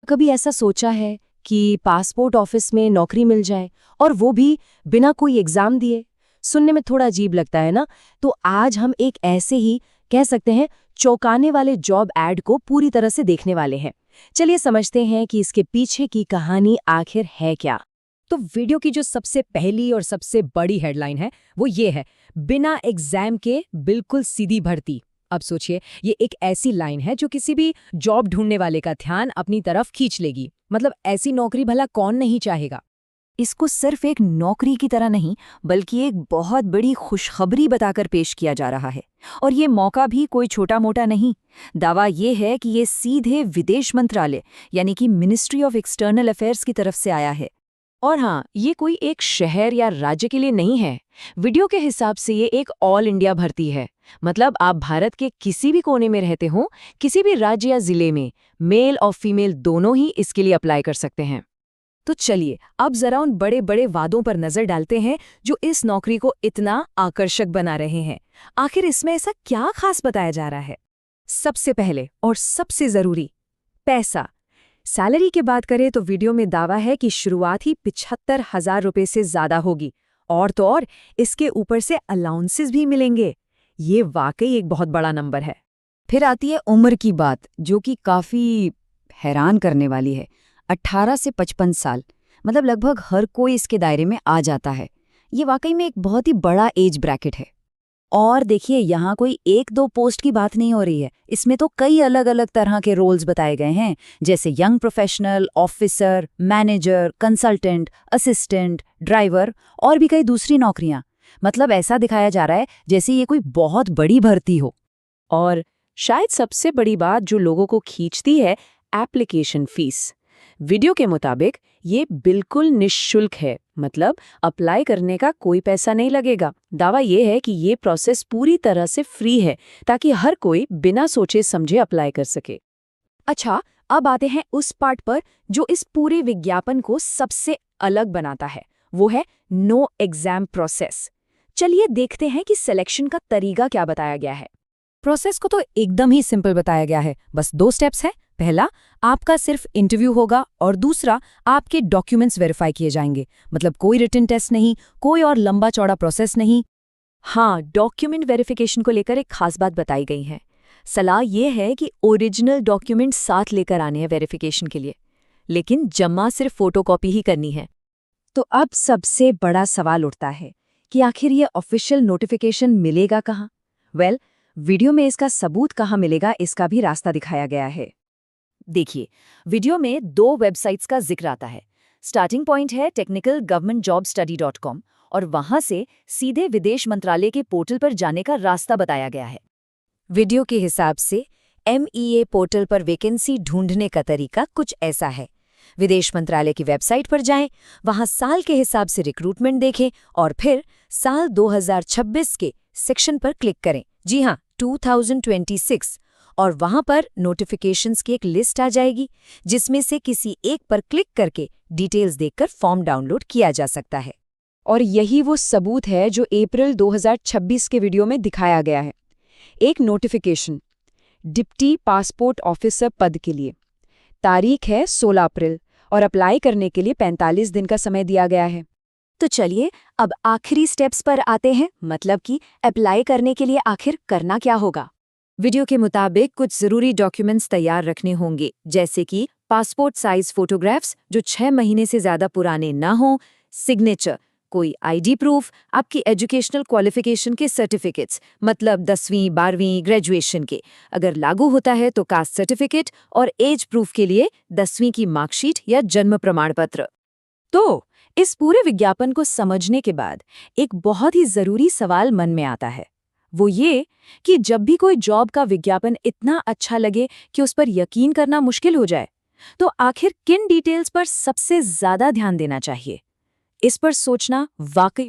कभी ऐसा सोचा है कि पासपोर्ट ऑफिस में नौकरी मिल जाए और वो भी बिना कोई एग्जाम दिए? सुनने में थोड़ा अजीब लगता है ना? तो आज हम एक ऐसे ही कह सकते हैं चौंकाने वाले जॉब ऐड को पूरी तरह से देखने वाले हैं। चलिए समझते हैं कि इसके पीछे की कहानी आखिर है क्या। तो वीडियो की जो सबसे पहली और सबसे बड़ी हेडलाइन है वो ये है, बिना एग्जाम के बिल्कुल सीधी भर्ती। अब सोचिए, ये एक ऐसी लाइन है जो किसी भी जॉब ढूंढने वाले का ध्यान अपनी तरफ खींच लेगी। मतलब ऐसी नौकरी भला कौन नहीं चाहेगा। इसको सिर्फ एक नौकरी की तरह नहीं बल्कि एक बहुत बड़ी खुशखबरी बताकर पेश किया जा रहा है। और ये मौका भी कोई छोटा मोटा नहीं। दावा ये है कि ये सीधे विदेश मंत्रालय यानी कि मिनिस्ट्री ऑफ एक्सटर्नल अफेयर्स की तरफ से आया है। और हाँ, ये कोई एक शहर या राज्य के लिए नहीं है। वीडियो के हिसाब से ये एक ऑल इंडिया भर्ती है। मतलब आप भारत के किसी भी कोने में रहते हो, किसी भी राज्य या जिले में, मेल और फीमेल दोनों ही इसके लिए अप्लाई कर सकते हैं। तो चलिए अब जरा उन बड़े बड़े वादों पर नजर डालते हैं जो इस नौकरी को इतना आकर्षक बना रहे हैं। आखिर इसमें ऐसा क्या खास बताया जा रहा है? सबसे पहले और सबसे जरूरी, पैसा। सैलरी की बात करें तो वीडियो में दावा है कि शुरुआत ही 75,000 रुपये से ज्यादा होगी। और तो और इसके ऊपर से अलाउंसेस भी मिलेंगे। ये वाकई एक बहुत बड़ा नंबर है। फिर आती है उम्र की बात, जो कि काफ़ी हैरान करने वाली है। 18 से 55 साल, मतलब लगभग हर कोई इसके दायरे में आ जाता है। ये वाकई में एक बहुत ही बड़ा एज ब्रैकेट है। और देखिए, यहाँ कोई एक दो पोस्ट की बात नहीं हो रही है। इसमें तो कई अलग अलग तरह के रोल्स बताए गए हैं, जैसे young professional, officer, manager, consultant, assistant, driver और भी कई दूसरी नौकरियां। मतलब ऐसा दिखाया जा रहा है जैसे ये कोई बहुत बड़ी भर्ती हो। और शायद सबसे बड़ी बात जो लोगों को खींचती है, एप्लीकेशन फीस। वीडियो के मुताबिक ये बिल्कुल निःशुल्क है। मतलब अप्लाई करने का कोई पैसा नहीं लगेगा। दावा ये है कि ये प्रोसेस पूरी तरह से फ्री है, ताकि हर कोई बिना सोचे समझे अप्लाई कर सके। अच्छा, अब आते हैं उस पार्ट पर जो इस पूरे विज्ञापन को सबसे अलग बनाता है। वो है नो एग्जाम प्रोसेस। चलिए देखते हैं कि सिलेक्शन का तरीका क्या बताया गया है। प्रोसेस को तो एकदम ही सिंपल बताया गया है। बस 2 स्टेप्स हैं। पहला, आपका सिर्फ इंटरव्यू होगा और दूसरा, आपके डॉक्यूमेंट्स वेरीफाई किए जाएंगे। मतलब कोई रिटन टेस्ट नहीं, कोई और लंबा चौड़ा प्रोसेस नहीं। हाँ, डॉक्यूमेंट वेरिफिकेशन को लेकर एक खास बात बताई गई है। सलाह ये है कि ओरिजिनल डॉक्यूमेंट साथ लेकर आने हैं वेरिफिकेशन के लिए, लेकिन जमा सिर्फ फोटोकॉपी ही करनी है। तो अब सबसे बड़ा सवाल उठता है कि आखिर ये ऑफिशियल नोटिफिकेशन मिलेगा कहाँ? वीडियो में इसका सबूत कहाँ मिलेगा, इसका भी रास्ता दिखाया गया है। देखिए, वीडियो में 2 वेबसाइट्स का जिक्र आता है। स्टार्टिंग पॉइंट है technicalgovernmentjobstudy.com और वहां से सीधे विदेश मंत्रालय के पोर्टल पर जाने का रास्ता बताया गया है। वीडियो के हिसाब से MEA पोर्टल पर वैकेंसी ढूंढने का तरीका कुछ ऐसा है। विदेश मंत्रालय की वेबसाइट पर जाएं, वहां साल के हिसाब से रिक्रूटमेंट देखें और फिर साल 2026 के सेक्शन पर क्लिक करें। जी हाँ, 2026। और वहां पर नोटिफिकेशंस की एक लिस्ट आ जाएगी, जिसमें से किसी एक पर क्लिक करके डिटेल्स देखकर फॉर्म डाउनलोड किया जा सकता है। और यही वो सबूत है जो अप्रैल 2026 के वीडियो में दिखाया गया है। एक नोटिफिकेशन डिप्टी पासपोर्ट ऑफिसर पद के लिए, तारीख है 16 अप्रैल और अप्लाई करने के लिए 45 दिन का समय दिया गया है। तो चलिए अब आखिरी स्टेप्स पर आते हैं। मतलब कि अप्लाई करने के लिए आखिर करना क्या होगा। वीडियो के मुताबिक कुछ जरूरी डॉक्यूमेंट्स तैयार रखने होंगे, जैसे कि पासपोर्ट साइज फोटोग्राफ्स जो 6 महीने से ज्यादा पुराने ना हो, सिग्नेचर, कोई आईडी प्रूफ, आपकी एजुकेशनल क्वालिफिकेशन के सर्टिफिकेट्स, मतलब 10वीं 12वीं ग्रेजुएशन के, अगर लागू होता है तो कास्ट सर्टिफिकेट, और एज प्रूफ के लिए 10वीं की मार्कशीट या जन्म प्रमाण पत्र। तो इस पूरे विज्ञापन को समझने के बाद एक बहुत ही जरूरी सवाल मन में आता है। वो ये कि जब भी कोई जॉब का विज्ञापन इतना अच्छा लगे कि उस पर यकीन करना मुश्किल हो जाए, तो आखिर किन डिटेल्स पर सबसे ज्यादा ध्यान देना चाहिए? इस पर सोचना वाकई